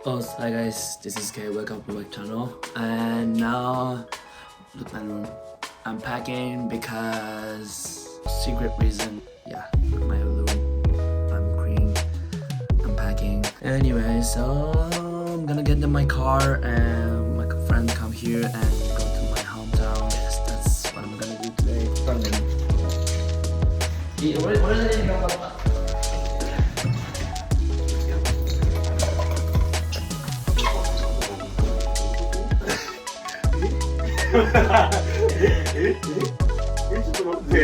Oh, hi guys, this is Kay. Welcome to my channel. And now, look at my room. I'm packing because secret reason. Yeah, my room. I'm cleaning. I'm packing. Anyway, so I'm gonna get in my car and my friend come here and go to my hometown. Yes, that's what I'm gonna do today.ちょっと待って。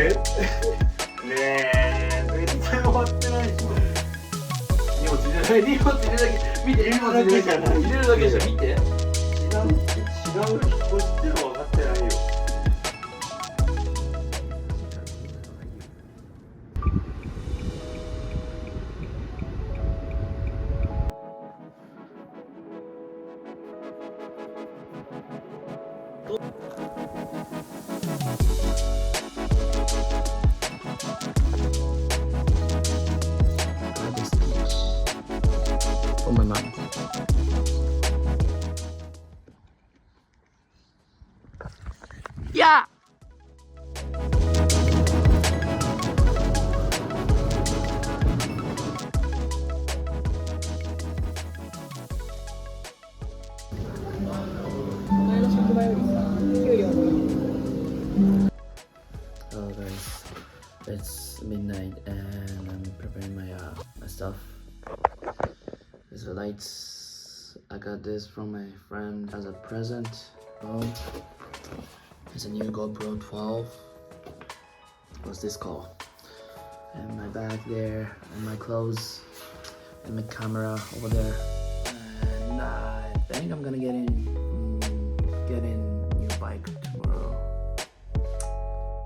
ねえ、絶対終わってないし。荷物入れない、荷物入れるだけ、見て、荷物入れるだけ、入れるだけでしょ、見て。違う引っ越しっての分かってないよ。For my mom. Yeah. Hello guys, it's midnight and I'm preparing my stuff. These are lights. I got this from my friend as a present. Oh, it's a new GoPro 12. What's this called? And my bag there, and my clothes, and my camera over there. And I think I'm gonna get in new bike tomorrow.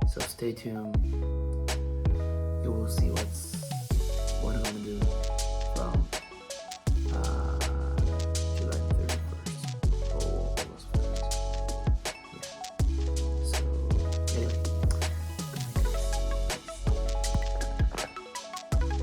So stay tuned. You will see what I'm gonna do.